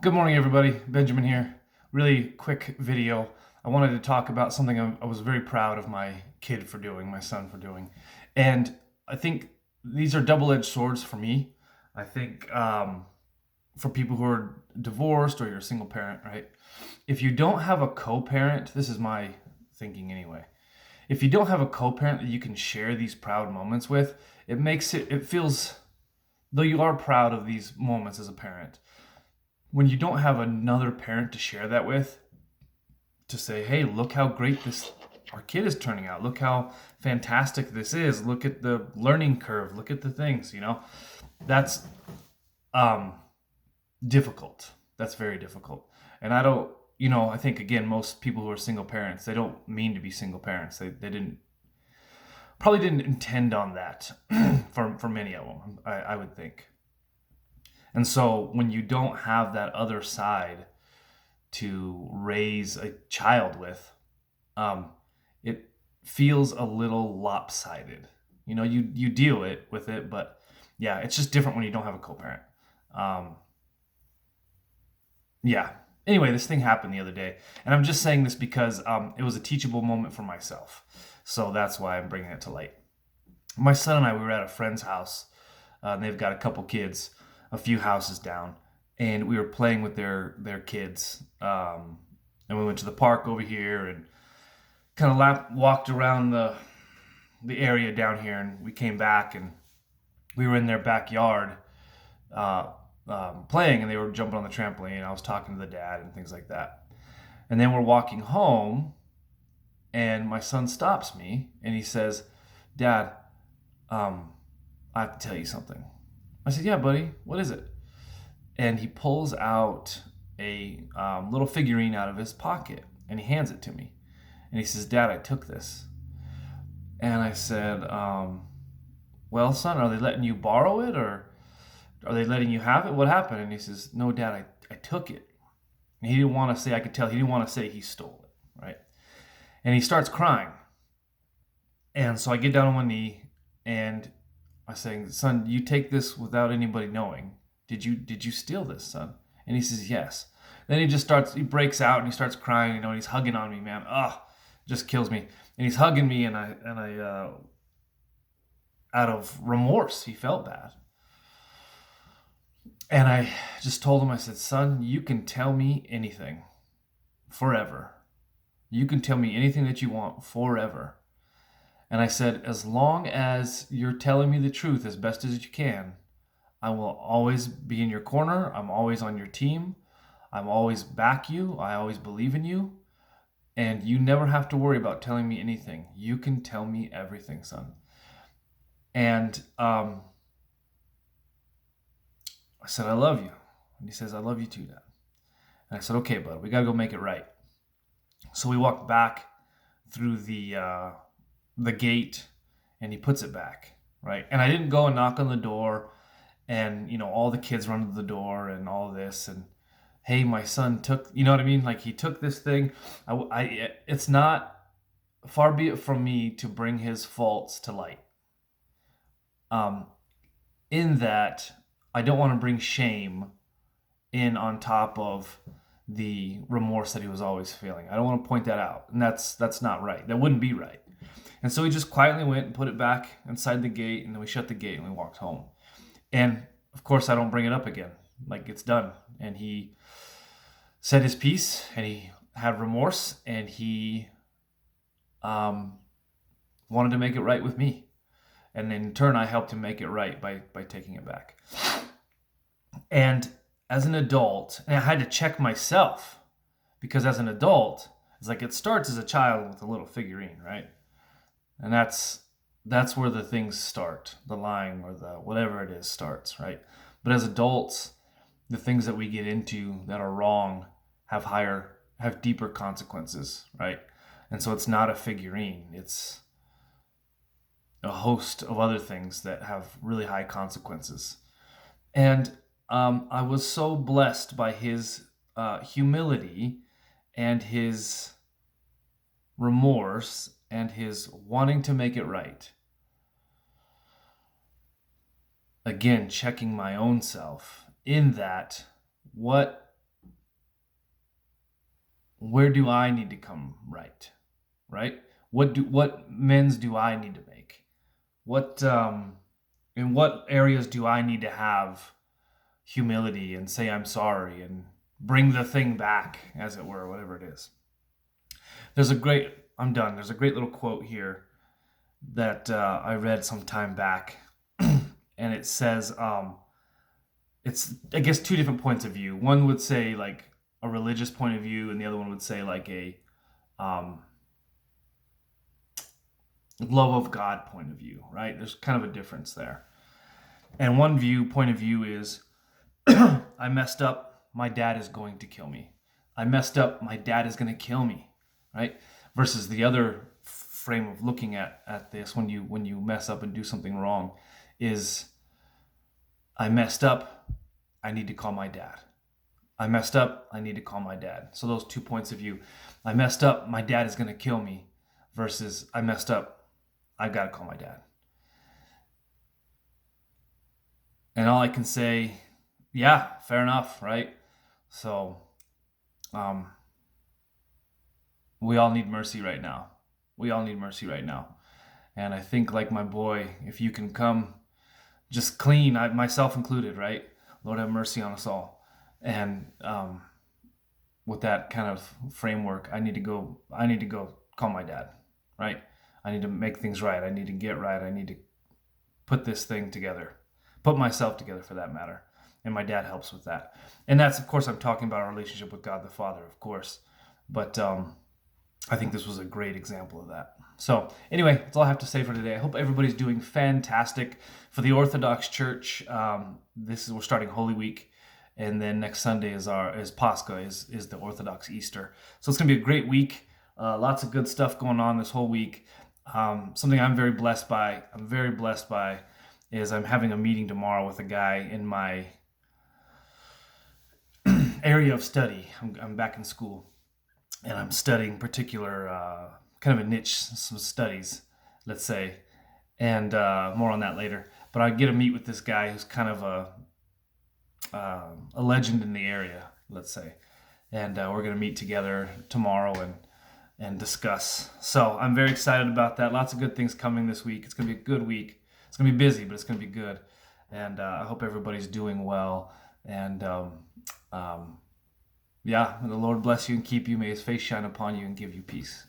Good morning, everybody. Benjamin here. Really quick video. I wanted to talk about something I was very proud of my kid for doing, my son for doing. And I think these are double-edged swords for me. I think for people who are divorced or you're a single parent, right? If you don't have a co-parent, this is my thinking anyway. If you don't have a co-parent that you can share these proud moments with, it feels, though you are proud of these moments as a parent, when you don't have another parent to share that with, to say, hey, look how great this our kid is turning out, look how fantastic this is, look at the learning curve, look at the things, that's um difficult. That's very difficult. And I don't, I think, again, most people who are single parents, they don't mean to be single parents. They didn't probably didn't intend on that for many of them, I would think. And so when you don't have that other side to raise a child with, it feels a little lopsided. You deal with it, but yeah, it's just different when you don't have a co-parent. Um, yeah. Anyway, this thing happened the other day, and I'm just saying this because it was a teachable moment for myself. So that's why I'm bringing it to light. My son and I, we were at a friend's house. And they've got a couple kids, a few houses down, and we were playing with their kids. And we went to the park over here and kind of walked around the area down here, and we came back and we were in their backyard uh, playing, and they were jumping on the trampoline. I was talking to the dad and things like that. And then we're walking home, and my son stops me and he says, "Dad, um, I have to tell you something." I said, "Yeah, buddy, what is it?" And he pulls out a little figurine out of his pocket and he hands it to me. And he says, "Dad, I took this." And I said, "Well, son, are they letting you borrow it or are they letting you have it? What happened?" And he says, "No, Dad, I took it." And he didn't want to say, I could tell he didn't want to say he stole it, right? And he starts crying. And so I get down on one knee and I say, "Son, you take this without anybody knowing. Did you steal this, son?" And he says, "Yes." Then he breaks out and he starts crying, and he's hugging on me, man. Ugh, just kills me. And he's hugging me, and I out of remorse, he felt bad. And I just told him, I said, "Son, you can tell me anything forever. You can tell me anything that you want forever." And I said, "As long as you're telling me the truth as best as you can, I will always be in your corner. I'm always on your team. I'm always back you. I always believe in you. And you never have to worry about telling me anything. You can tell me everything, son." And I said, "I love you." And he says, "I love you too, Dad." And I said, "Okay, bud, we got to go make it right." So we walked back through the gate, and he puts it back, right? And I didn't go and knock on the door, and all the kids run to the door and all this, and hey, my son took, you know what I mean? Like, he took this thing. It's not, far be it from me to bring his faults to light. Um, in that, I don't want to bring shame in on top of the remorse that he was always feeling. I don't want to point that out, and that's not right. That wouldn't be right. And so he just quietly went and put it back inside the gate, and then we shut the gate and we walked home. And of course, I don't bring it up again. Like, it's done. And he said his piece, and he had remorse, and he um, wanted to make it right with me. And in turn, I helped him make it right by taking it back. And as an adult, and I had to check myself, because as an adult, it's like, it starts as a child with a little figurine, right? And that's where the things start, the lying or the whatever it is starts, right? But as adults, the things that we get into that are wrong have deeper consequences, right? And so it's not a figurine, it's a host of other things that have really high consequences. And I was so blessed by his humility and his remorse and his wanting to make it right. Again, checking my own self in that, what where do I need to come right? Right? What amends do I need to make? What in what areas do I need to have humility and say I'm sorry and bring the thing back, as it were, whatever it is. I'm done. There's a great little quote here that I read some time back, and it says, it's, I guess, two different points of view. One would say like a religious point of view, and the other one would say like a um, love of God point of view, right? There's kind of a difference there. And one point of view is, I messed up, my dad is going to kill me. I messed up, my dad is going to kill me, right? Versus the other frame of looking at this, when you mess up and do something wrong, is, I messed up, I need to call my dad. I messed up, I need to call my dad. So those 2 points of view. I messed up, my dad is going to kill me, versus I messed up, I've got to call my dad. And all I can say, yeah, fair enough, right? So, um, we all need mercy right now. We all need mercy right now. And I think, like my boy, if you can come just clean, myself included, right? Lord, have mercy on us all. And with that kind of framework, I need to go call my dad, right? I need to make things right. I need to get right. I need to put this thing together, put myself together for that matter. And my dad helps with that. And that's, of course, I'm talking about our relationship with God the Father, of course. But I think this was a great example of that. So anyway, that's all I have to say for today. I hope everybody's doing fantastic. For the Orthodox Church, we're starting Holy Week, and then next Sunday is Pascha, is the Orthodox Easter. So it's gonna be a great week. Lots of good stuff going on this whole week. Something I'm very blessed by. Is I'm having a meeting tomorrow with a guy in my area of study. I'm back in school, and I'm studying particular kind of a niche, some studies, let's say, and more on that later. But I get to meet with this guy who's kind of a legend in the area, let's say, and we're gonna meet together tomorrow and discuss. So I'm very excited about that. Lots of good things coming this week. It's gonna be a good week. It's gonna be busy, but it's gonna be good. And I hope everybody's doing well. And yeah, may the Lord bless you and keep you. May His face shine upon you and give you peace.